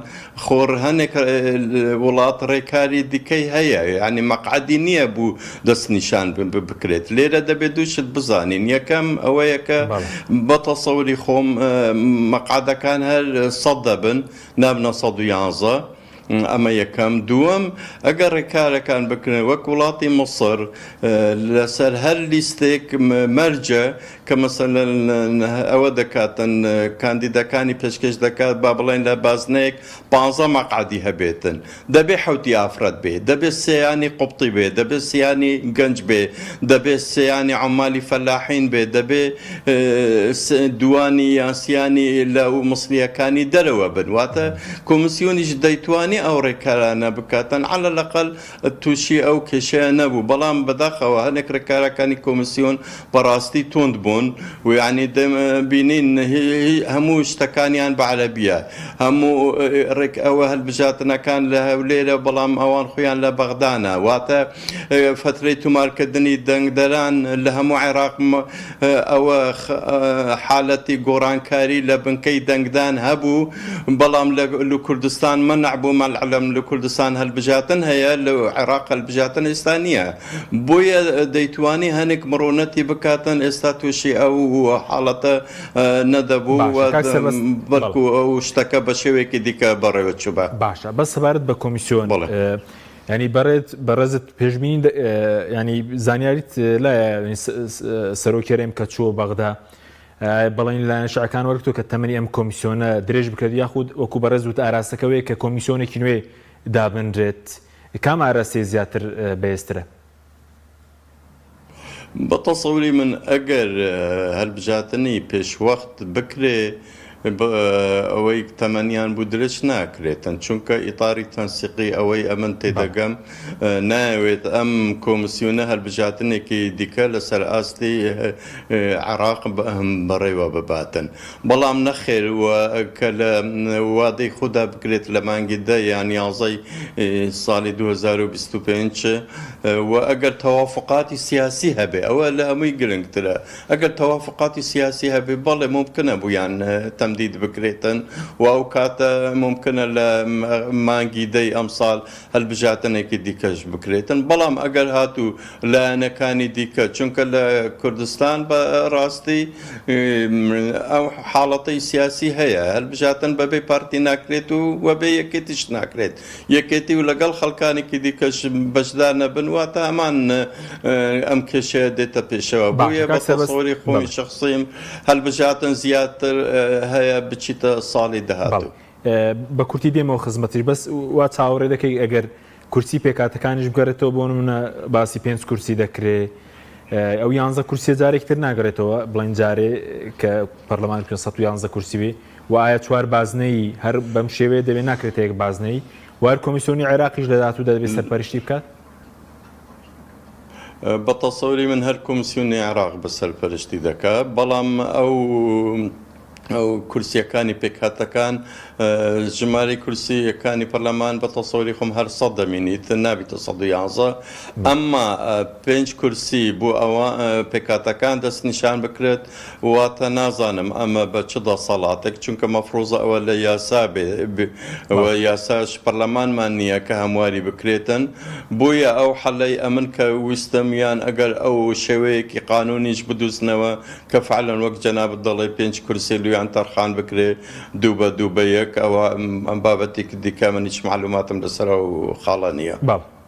[SPEAKER 3] خۆر هەنێک وڵات ڕێکاری دیکەی هەیە یعنی مەقعدی نییە بوو دەستنیشان بکرێت لێرە دەبێت دووشت بزانین یەکەم ئەوەیە کە بە تەسەوری خۆم مەقعدەکان هەر 100 دەبن نابنە 111 ئەمە یەکەم دووەم ئەگەر ڕێکارەکان بکرێن وەک وڵاتی مەسر لەسەر هەر لیستێک مەرجە کە مەسەلەن ئەوە دەکاتن کاندیدەکانی پێشکەش دەکات با بڵێن لە بازنەیەک 15 مەقعدی هەبێتن دەبێ حوتی ئافرەت بێ دەبێت سێیانی قوبطی بێ دەبێت سیانی گەنج بێ دەبێت سێیانی عمالی فەلاحین بێ دەبێ دوانی یاسیانی لە مسلیەکانی دەرەوە بن واتە کۆمسیۆنیش دەیتوانی ئەو ڕێکارانە بکاتن على الأقل تووشی ئەو کێشەیە نەبوو بەڵام بەداخەوە هەنێک ڕێکارەکانی کۆمسیۆن بەڕاستی تۆند بوون و یعنی بینین هەموو شتەکانیان بە عەرەبیە هەموو ڕێک ئەوە هەڵبژاتنەکان لە هەولێرە بەڵام ئەوان خۆیان لە بەغدانە واتە فترەی تومارکردنی دەنگدەران لە هەموو عێراق ئەوە حالەتی گۆڕانکاری لە بنکەی دەنگدان هەبوو بەڵام لە کوردستان مەنع بوو مەعلەم لە کوردستان هەڵبژاتن هەیە لە عێراق هەڵبژاتن ئێستا نییە بۆیە دەیتوانی هەنێک مرۆنەتی بکاتن ئێستا تووشی ئەو حاڵەتە نەدەبوو بەڵکو ئەو شتەکە بە شێوەیەکی دیکە بەڕێوە چوبە
[SPEAKER 1] باشە بە سەبارەت بە کۆمیسیۆن ینی بەڕێزت پێشبینی ینی زانیاریت لایە سەرۆکێرەم کە چووە بەغدا بەڵێن لایەن شعکان وەرگتۆ کە تەمەنی ئەم کۆمیسیۆنە درێژ بکرێت یاخود وەکو بەڕێز وت ئاراستەکەوەیە کە کۆمیسیۆنێکی نوێ دابنرێت کام ئاراستەی زیاتر بەهێزترە
[SPEAKER 3] بە تەسەوری من ئەگەر هەڵبژاتنی پێشوەخت بکرێ ئەوەی تەمەنیان بوو درێژ ناکرێتن چونکە ئیتاری تەنسیقی ئەوەی ئەمن تێدەگەم ناوێت ئەم کۆمسیۆنە هەڵبژاتنێکی دیکە لەسەر ئاستی عێراق بەڕێوە بباتن بەڵام نەخێر کە لە وادەی خوددا بکرێت لە مانگی دە یان 11 ساڵی 2025 و ئەگەر تەوافقاتی سیاسی هەبێ ئەوە لە هەمووی گرنگترە ئەگەر تەوافقاتی سیاسی هەبێ بەڵێ ممکنە بوویان تەمدید بکرێتن و ئەو کاتە ممکنە لە مانگی دەی ئەم ساڵ هەڵبژاتنێکی دیکەش بکرێتن بەڵام ئەگەر هاتوو لایەنەکانی دیکە چونکە لە کوردستان بە ڕاستی ئەو حاڵەتەی سیاسی هەیە هەڵبژاتن بەبێ پارتی ناکرێت و وەبێ یەکێتیش ناکرێت یەکێتی و لەگەڵ خەڵکانێکی دیکەش بەشدار نەبن واتە ئەمان ئەم کێشەیە دێتە پێشەوە بۆیە بە تەسەوری خۆمی شەخسیم هەڵبژاتن زیاتر هەیە بچیتە ساڵی داهاتوو
[SPEAKER 1] بە کورتی دێمەوە خزمەتیش بەس وا چاوەڕێ دەکەی ئەگەر کورسی پێکاتەکانیش بگەڕێتەوە بۆ نمونە باسی 5 کورسی دەکرێت ئەو 11 کورسی جارێکتر ناگەڕێتەوە بڵین جارێ کە پەرلەمان 511 کورسی بێ و ئایا چوار بازنەی هەر بەم شێوەیە دەبێت ناکرێت یەک بازنەی وار کۆمیسیۆنی عێراقیش لە داهاتوو دەبێت سەرپەرشتی بکات
[SPEAKER 3] بە تەسەوری من هەر کۆمیسیۆنی عێراق بەسەرپەرشتی دەکات بەڵام ئەو کورسیەکانی پێکهاتەکان ژمارەی کورسیەکانی پەرلەمان بە تەسەوری خۆم هەر 100 دەمێنیت نابێتە 111 ئەمما 5 کورسی بۆ ئەوە پێکهاتەکان دەست نیشان بکرێت واتە نازانم ئەمە بە چ دەسەڵاتێک چونکە مەفرۆزە ئەوە لە یاسا بێ یاساش پەرلەمانمان نییە کە هەمواری بکرێتن بۆیە ئەو حەلەی ئەمن کە ویستەمیان ئەگەر ئەو شێوەیەکی قانونیش بدوستنەوە کە فعلەن وەک جەنابەت دەڵێ 5 کورسی لویان تەرخان بکرێ دوو بە دوو بە یەک ئەوە ئەم بابەتێکی دیکە من هیچ معلوماتم لەسەر و خاڵە نییە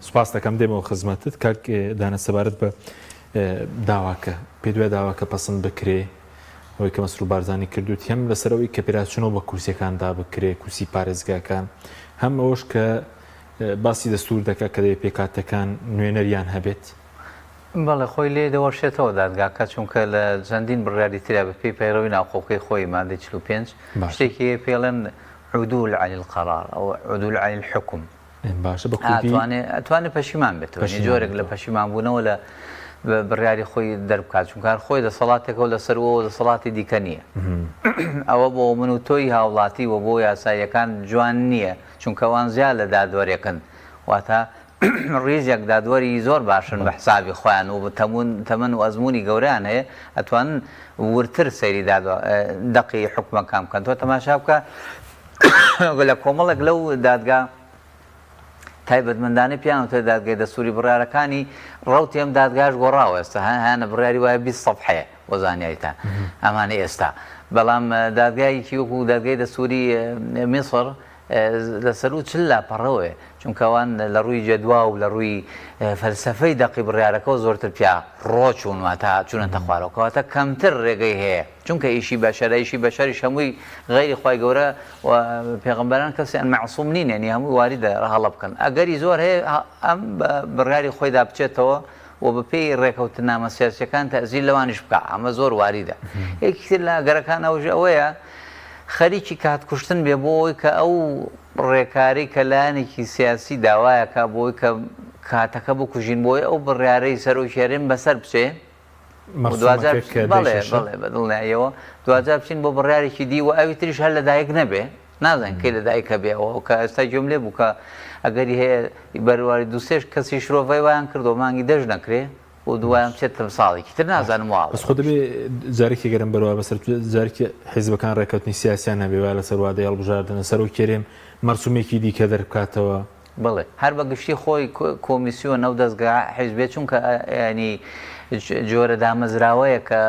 [SPEAKER 1] سوپاس دەکەم دێمەوە خزمەتت کاک دانە سەبارەت بە داواکە پێ دوای داواکە پەسەند بکرێ ئەوەی کە مەسروور بارزانی کردووت هەم لەسەرەوەی کە پێراچنەوە بە کورسیەکاندا بکرێ کورسی پارێزگاکان هەم ئەوەش کە باسی دەستور دەکات کە دەبێت پێکاتەکان نوێنەریان هەبێت
[SPEAKER 2] بەڵێ خۆی لێ دەوەشێتەوە دادگاکە چونکە لە چەندین بڕیاری تریا بە پێی پەیڕەوی ناوخۆکەی خۆی مادەی 45 شتێکی پێڵێن عدول عن القرار ئەو عدول عن الحكم
[SPEAKER 1] باشە بە کوردی
[SPEAKER 2] ئەتوانێت پەشیمان بێتەوە جۆرێک لە پەشیمان بوونەوە لە بڕیاری خۆی دەربکات چونکار خۆی دەسەڵاتێکەوە لەسەرەوە دەسەڵاتی دیکە نییە ئەوە بۆ من و تۆی هاوڵاتی و بۆ یاساییەکان جوان نییە چونکە وان زیاد لە دادوەرێکن واتە ڕێزێک دادوەری زۆر باشن بە حسابی خۆیان و تەمەن و ئەزمموی گەوریان هەیە ئەتوان ورتر سەیری دەقی حکومەکان بکەن تۆ تەماشا بکە لە کۆمەڵێک لەو دادگا تایبەتمەندانەی پیانەوە دادگای دەستوری بڕیارەکانی ڕەوتی ئەم دادگاش گۆڕاوە ئێستا هیانە بڕیاری وایە 20 سەفحەیە بۆ زانیاریتان ئەمانە ئێستا بەڵام دادگایەکی وەکو دادگای دەستوری میسر لەسەر و چل لاپەڕەوەی چونکەوان لە ڕووی جەدوا و لە ڕووی فەلسەفەی دەقی بڕیارەکەەوە زۆرتر پیا ڕۆچوون واتە چونەتە خوارەوەکەواتە کەمتر ڕێگەی هەیە چونکە ئیشی بەشەرایشی بەشەریش هەمووی غیری خی گەورە پێغمبەران کەسیان معسووم نین ینی هەمووی واریدە هەڵە بکەن ئەگەری زۆر هەیە ئەم بڕیاری خۆیدا بچێتەوە و بەپێی ڕێکەوتن نامە سیاسەکان تەزیل لەوانش بکە ئەمە زۆر واریدە یەکتر لە گەرەکان ئەوەیە خەریکی کاتکوشتن بێ بۆی کە ئەو ڕێکاری کە لایەنێکی سیاسی داوایەکە بۆی کە کاتەکە بکوژین بۆی ئەو بڕیارەی سەر و شێرێن بەسەر بچێ بەدڵنایەوە دوجار بچین بۆ بڕیارێکی دی و ئەوی تریش هەر لەدایک نەبێ نازانین کەی لەدایکە بێەوە کە ئێستا جملێ بوو کە ئەگەری هەیە بەرواری دوسێش کەسی شرۆڤی وایان کردو مانگی دەژ نەکرێ و دوایان بچێتە ساڵێکی تر نازانم واڵ
[SPEAKER 1] بەس خۆ دەبێ جارێکی گەرم بەرەوە بەسەر جارێکی حیزبەکان ڕێکەوتنی سیاسیان نەبێوە لەسەر وادەی هەڵبژاردنە سەر و کێرێم مەرسومێکی دیکە دەربکاتەوە
[SPEAKER 2] بڵێ هەر بە گشتی خۆی کۆمیسیۆن ئەو دەستگا حیزبێت چونکە ینی جۆرە دامەزراوەیە کە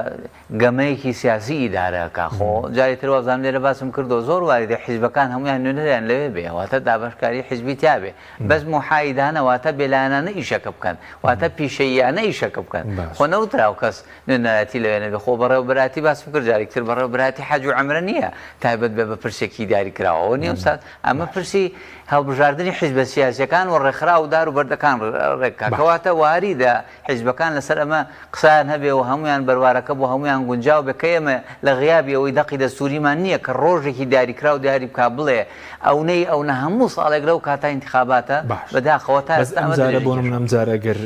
[SPEAKER 2] گەمەیەکی سیاسی ئیدارەکە خۆ جاری تر وەزان لێرە باسم کردو زۆر واریدە حیزبەکان هەمویان نوێنەریان لەوێ بێ واتە دابشکاری حیزبی تیاابێ بەس محایدانە واتە بێلایەنانە ئیشەکە بکەن واتە پیشەیانە ئیشەکە بکەن خۆ نەوتراو کەس نوێنەتی لەوێنە بێ خۆ بەڕێوەبەراتی باسم کرد جارێکتر بەڕێوەبەراتی حەج و عەمرە نییە تایبەت بێ بە پرسێکی دیاری کراوە نییە سات ئەمە پرسی هەڵبژاردننی حیزبە سیاسەکان و ڕێکخرا و دار و بەردەکان ڕێککەواتە واریدا حیزبەکان لەسەر ئەمە قسان هەبێ و هەمویان بەروارەکە بۆ هەمویان گونجاو بکە ئێمە لە غیابی ئەوەی دەقی دەستوریمان نییە کە ڕۆژێکی دیاریکرا و دیاری بک بڵێ ئەوەی ئەو نە هەموو ساڵێک لەو کاتا ئینتیخاباتە بەداخەوە تا
[SPEAKER 1] ئەمجارە بۆ منم جارە گەر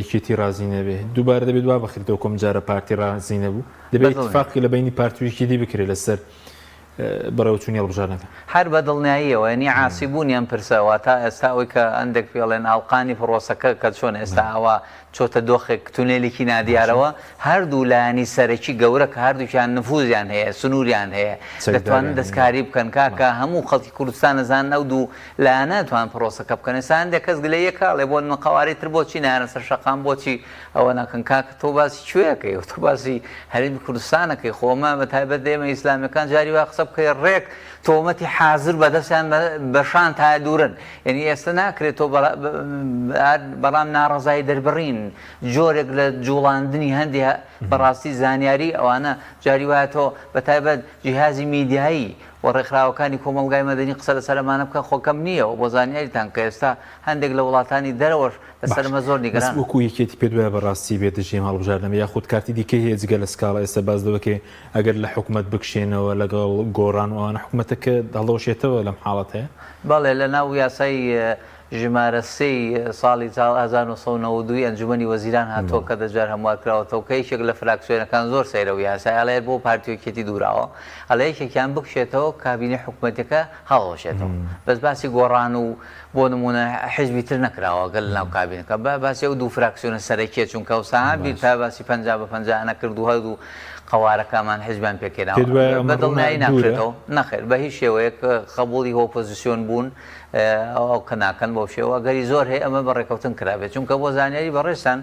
[SPEAKER 1] یەکێتی رازی نەبێ دووبارە دەبێت دوا بەخیرەوە کۆم جارە پارتی رازی نەبوو دەبێت اتفاقی لە بینی پارتویەکی دی بکرێت لەسەر بەڕێوەچوونی هەڵبژاردنەکە
[SPEAKER 2] هەر بە دڵنیاییەوە ینی عاسیبوونیان پرسەوە تا ئێستا ئەوی کە ئەندێک پێڵێن ئاڵقانی پرۆسەکە کە چۆن ئێستا ئەوە چۆتە دۆخێک تونێلێکی نادیارەوە هەردوو لایانی سەرەکی گەورە کە هەردووکیان نفوزیان هەیە سنووریان هەیە دەتوانن دەستکاری بکەن کاکە هەموو خەڵکی کوردستان نەزان ئەو دوو لایەنە توان پرۆسەکە بکەن ئێستا هەندێک کەس گلەیەکە لێ بۆ قەواری تر بۆچی نایەنە سەر شەقام بۆچی ئەوە ناکەن کاکە تۆ باسی کوێیەکەی و تۆ باسی هەرێمی کوردستانەکەی خۆمە بەتایبەت دێمە ئیسلامیەکان جاری وا قسە بکەی ڕێک تۆمەتی حازر بەدەستیان بەشان تا دوورن یعنی ئێستا ناکرێت تۆ بەڵام ناڕەزایی دەربڕین جۆرێک لە جوڵاندنی هەندی بەڕاستی زانیاری ئەوانە جاری وایە تۆ بەتایبەت جیهازی میدیایی و ڕێکخراوەکانی کۆمەلگای مەدەنی قسە لە سەرمانە بکە خۆکەم نییە و بۆ زانیاریتان کە ئێستا هەندێک لە وڵاتانی دەرەوەش لەسەرمە زۆر نیگەران
[SPEAKER 1] وەکو یەکێتی پێ دوایە بەڕاستی بێتژێم هەڵبژاردنەوە یاخود کارتی دیکەی هەیە جگە لە سکاڵا ئێستا باز دەوەکێ ئەگەر لە حکوومەت بکشێنەوە لەگەڵ گۆڕان ئەوانە حکوومەتەکە دەڵەوەشێتەوە لەم حاڵەت هەیە
[SPEAKER 2] بەڵێ لە ناو یاسای ژمارە سێی ساڵی 1992 ئەنجومەنی وەزیران هاتۆ کە دەجار هەموارکراوەتەوە کە یەکێک لە فراکسیۆنەکان زۆر سەیرە و یاسای ئەڵێت بۆ پارتیۆکێتی دووراوە ئەڵێ یەکێکیان بکشێتەوە کابینی حکوومەتەکە هەڵەوەشێتەوە بەس باسی گۆڕان و بۆ نمونە حیزبی تر نەکراوە گەل لەناو کابینەکە باسی ئەو دوو فراکسیۆنە سەرەکیە چونکە و ساهابی تا باسی 50 نەکرد و هەردوو قەوارەکەمان حیزبیان پێکێناوە بەدڵنیایی ناکرێتەوە نەخێر بە هیچ شێوەیەک خەبوڵی ئۆپۆزیسیۆن بوون ئەو کە ناکەن بۆ شێوە گەری زۆر هەیە ئەمە بەڕێکەوتن کرابێت چونکە بۆ زانیاری بەڕێستان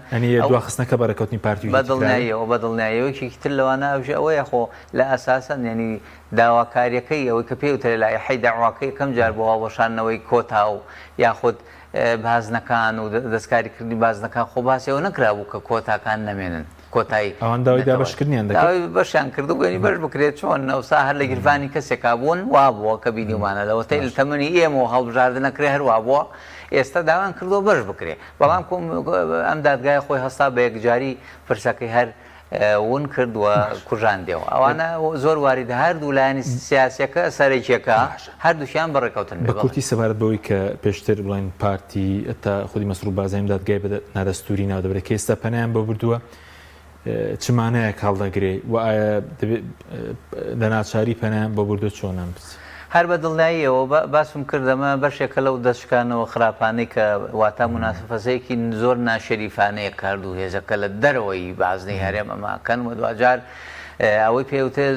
[SPEAKER 1] دواخستنەکە بەڕێکەوتنی پارتی
[SPEAKER 2] بەدڵنیاییەوە بەدڵنیاییەوەکی تر لەوانە ئەوەیە خۆ لە ئەساسن ینی داواکاریەکەی ئەوەی کە پێوترێ لایحەی داواکەی کەم جار بۆ هەڵوەشاندنەوەی کۆتا و یاخود بازنەکان و دەستکاریکردنی بازنەکان خۆ باسیەوە نەکرابوو کە کۆتاکان نەمێنن کۆتایی
[SPEAKER 1] ئەوان داوای دابشکردنیان
[SPEAKER 2] دەکەن بەشیان کردو گوێنی بەش بکرێت چۆن ئەوسا هەر لە گیرفانی کەسێکا بوون وا بووە کە بینیمانە لەوە تەی لە تەمەنی ئێمە و هەڵبژاردن نەکرێ هەروە بووە ئێستا داوان کردو بەش بکرێ بەڵام ئەم دادگای خۆی هەستا بە یەکجاری پرسەکەی هەر ون کردووە کوژاندێەوە ئەوانە زۆر واریدە هەردوو لایانی سیاسەکە سەرێکیەکە هەردووشیان بەڕێکەوتن
[SPEAKER 1] بە کورتی سەبارەت بەوەی کە پێشتر بڵین پارتی تا خودی مەسروور بازایم دادگای نادەستوری ناودەبرێت کە ئێستا پەنایان بە بردووە چمانەیە هەڵدەگرێ و ئایا لە ناچاری پەنایان بە بردو چۆنم بچ
[SPEAKER 2] هەر بە دڵنیاییەوە باسم کردەمە بەشێکە لەو دەشکانەوە خراپانەی کە واتە مناسفەزەیەکی زۆر ناشەریفانەیە کاردوو هێزەکە لە دەرەوەی بازنەی هەرێم ئەماکەن و دوجار ئەوەی پێوتێ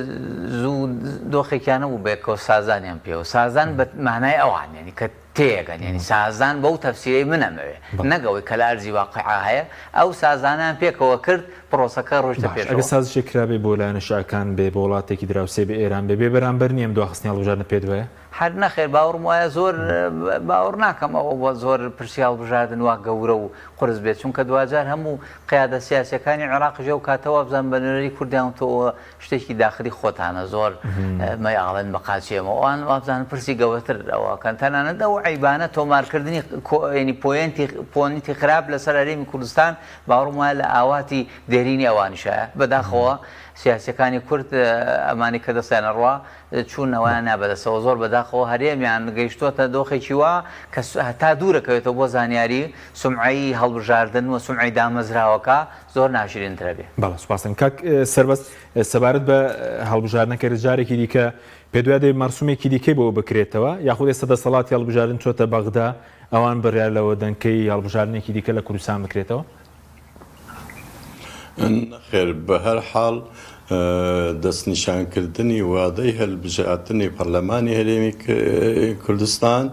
[SPEAKER 2] زوو دۆخێکیانە بوو بێکەوە سازانیان پێوە سازان بە مانای ئەوانێنی کە تێگەن ینی سازان بەو تەفسیرەی منەمەوێ نەگەوەی کە لە ئەرزی واقعا هەیە ئەو سازانیان پێکەوە کرد پرۆسەکە ڕۆژتە پێش
[SPEAKER 1] ئەگە سازشێک کرابێ بۆ لایەنە شعکان بێ بە وڵاتێکی دراوسێ بە ئێران بێ بەرامبەر نیە ئەم دواخستنی هەڵبژاردنە پێت وایە
[SPEAKER 2] هەر نەخێر باوەڕم وایە زۆر باوەڕ ناکەم ئەوە بۆ زۆر پرسی هەڵبژاردن وا گەورە و قرس بێت چونکە دوجار هەموو قیادە سیاسەکانی عێراقی ژێ و کاتەوە بزان بە نوێنەری کوردیانەوە شتێکی داخلی خۆتانە زۆر مەیاڵێن بە قاچێمە ئەوان وابزانن پرسی گەورەتر ئەوەکەن تەنانەت ئەو عیبانە تۆمارکردنی ینی پۆینتی خراپ لەسەر هەرێمی کوردستان باوەڕم وایە لە ئاواتی دێرینی ئەوانیشایە بەداخەوە سیاسەکانی کورد ئەمانی کە دەستیانە ڕوا چوونەوەیان نابەدەستەوە زۆر بەداخەوە هەرێمیان گەیشتۆتە دۆخێکی وا کە هەتا دوورەکەوێتەوە بۆ زانیاری سومعی هەڵبژاردن و سومعی دامەزراوەکە زۆر ناشرینترە بێ.
[SPEAKER 1] بەڵێ سوپاسم کاک سەربەست سەبارەت بە هەڵبژاردنەکە ڕجارێکی دیکە پێدوای دەبێت مەرسومێکی دیکەی بۆ بکرێتەوە یاخود ئێستا دەسەڵاتی هەڵبژاردن چۆتە بەغدا ئەوان بڕیار لەوە دەنکەی هەڵبژاردنێکی دیکە لە کوردستان بکرێتەوە؟
[SPEAKER 3] خێر بە هەر حاڵ دەستنیشانکردنی وادەی هەڵبژاردنی پەرلەمانی هەرێمی کوردستان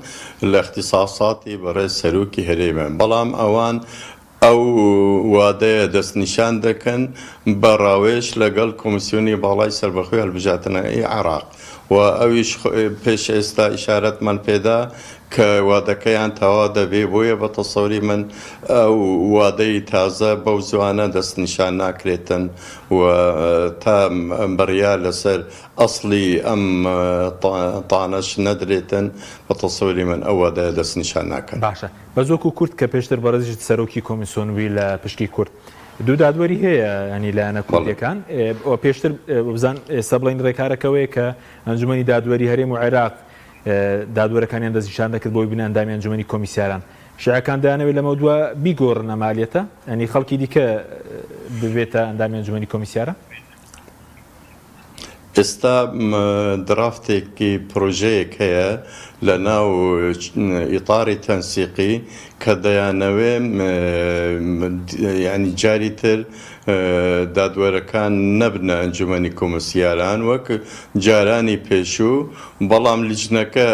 [SPEAKER 3] لە اختصاساتی بەڕێز سەرۆکی هەرێمیان بەڵام ئەوان ئەو وادەیە دەستنیشان دەکەن بە ڕاوێژ لەگەڵ کۆمیسیۆنی باڵای سەربەخۆی هەڵبژاردنەکەی عێراق و ئەویش پێش ئێستا ئیشارەتمان پێدا کە وادەکەیان تەوا دەبێ بۆیە بە تەسەوری من ئەو وادەی تازە بەو زوانە دەستنیشان ناکرێتن و تا بڕیا لەسەر ئەسڵی ئەم تانەش نەدرێتن بە تەسەوری من ئەو وادەیە دەستنیشان ناکەن.
[SPEAKER 1] باشە بە زۆکو کورد کە پێشتر بەڕێزیت سەرۆکی کۆمیسیۆنوی لە پشکی کورد دوو دادوەری هەیە ئەنی لایەنە کوردیەکان پێشتر بزان ئێستا بڵین ڕێکارەکەوەیە کە ئەنجومەنی دادوەری هەرێم و عێراق دادوەرەکانیان دەستنیشان دەکرد بۆی بینە ئەندامی ئەنجومەنی کۆمیسیاران شیعەکان دەیانەوێت لەمە دووە بیگۆڕنە مالیەتە ئەنی خەڵکی دیکە ببێتە ئەندامی ئەنجومەنی کۆمیسیارە؟
[SPEAKER 3] ئێستا درافتێکی پرۆژەیەک هەیە لە ناو ئیطاری تەنسیقی کە دەیانەوێ ینی جاری تر دادوەرەکان نەبنە ئەنجومەنی کۆمیسیاران وەک جارانی پێشوو بەڵام لیژنەکە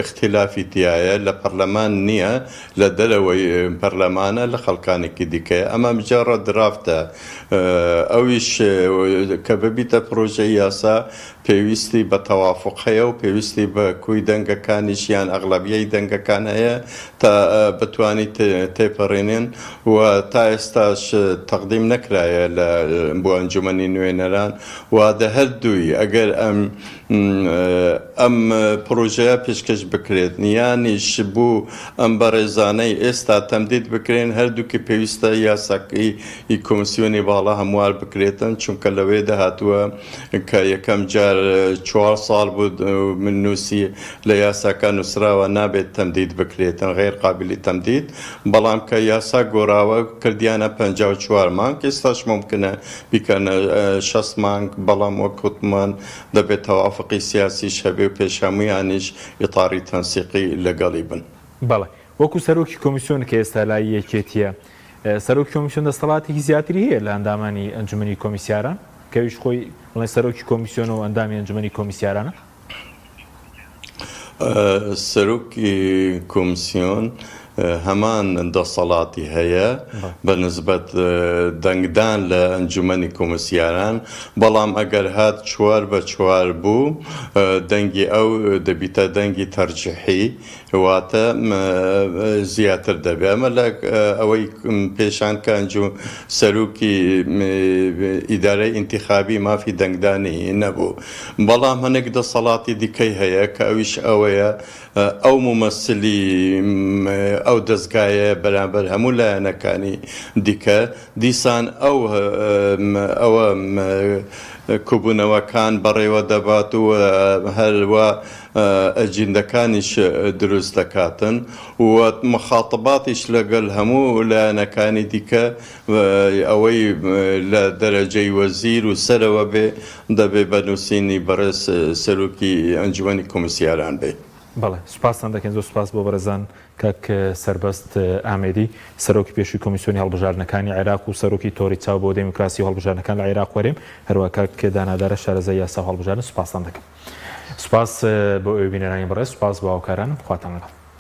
[SPEAKER 3] اختلافی تایە لە پەرلەمان نییە لە دەرەوەی پەرلەمانە لە خەڵکانێکی دیکەیە ئەمە بجارڕە درافتە ئەویش کە ببیتە پرۆژەی یاسا پێویستی بە تەوافق هەیە و پێویستی بە کوی دەنگەکانیشیان ئەغلەبیەی دەنگەکان هەیە تا بتوانیت تێپەڕێنێن و تا ئێستاش تەقدیم نەکرایە بۆ ئەنجومەنی نوێنەران وادە هەردووی ئەگەر ئەم پرۆژەیە پێشکەش بکرێت نیانیش بوو ئەم بەڕێزانەی ئێستا تەمدید بکرێن هەردووکی پێویستە یاساکەی کۆمیسیۆنی باڵا هەموار بکرێتن چونکە لەوێ داهاتووە کە یەکەم جار 4 ساڵ بوو من نووسی لە یاساکە نووسراوە نابێت تەمدید بکرێتن غیر قابلی تەمدید بەڵام کە یاسا گۆڕاوە کردیانە 54 مانگ ئێستاش ممکنە بیکەنە 6 مانگ بەڵام وەکوتمان دەبێت تەوافقی سیاسی شەبێ و پێشەمویانیش ئیطاری تەنسیقی لەگەڵی بن.
[SPEAKER 1] بەڵێ وەکو سەرۆکی کۆمیسیۆن کە ئێستا لای یەکێتیە سەرۆکی کۆمیسیۆن دەسەڵاتێکی زیاتری هەیە لە ئەندامانی ئەنجومەنی کۆمیسیاران کەویش خۆی بڵێ سەرۆکی کۆمیسیۆن و ئەندامی ئەنجومەنی کۆمیسیارانە؟
[SPEAKER 3] سەرۆکی کۆمیسیۆن هەمان دەسەڵاتی هەیە بە نسبەت دەنگدان لە ئەنجومەنی کۆمیسیاران بەڵام ئەگەر هات 4 بە 4 بوو دەنگی ئەو دەبیتە دەنگی تەرجیحی واتە زیاتر دەبێت ئەمە لە ئەوەی پێشان کە سەرۆکی ئیدارەی ئینتیخابی مافی دەنگدانی نەبوو بەڵام هەنێک دەسەڵاتی دیکەی هەیە کە ئەویش ئەوەیە ئەو ممەسلی ئەو دەستگایە بەرامبەر هەموو لایەنەکانی دیکە دیسان ئەوە کوبوونەوەکان بەڕێوە دەبات و هەروە ئەجیندەکانیش دروست دەکاتن و مخاتباتیش لەگەڵ هەموو لایەنەکانی دیکە ئەوەی لە دەرەجەی وەزیر و سەرەوە بێ دەبێ بە نووسینی بەڕێز سەرۆکی ئەنجومەنی کۆمیسیاران بێ.
[SPEAKER 1] بەڵێ سوپاسان دەکەن زۆر سوپاس بۆ بەرەزان کاک سەربەست ئامێدی سەرۆکی پێشووی کۆمیسیۆنی هەڵبژاردنەکانی عێراق و سەرۆکی تۆڕی چاو بۆ دموکراسی و هەڵبژاردنەکان لە عێراق وەرێم هەروە کاک دانادارە شارەزای یاسا و هەڵبژاردن سوپاسان دەکەم. سوپاس بۆ ئێوە بینەرانی بەڕێز، سوپاس بۆ هاوکارانم، خواتان لەگەڵ.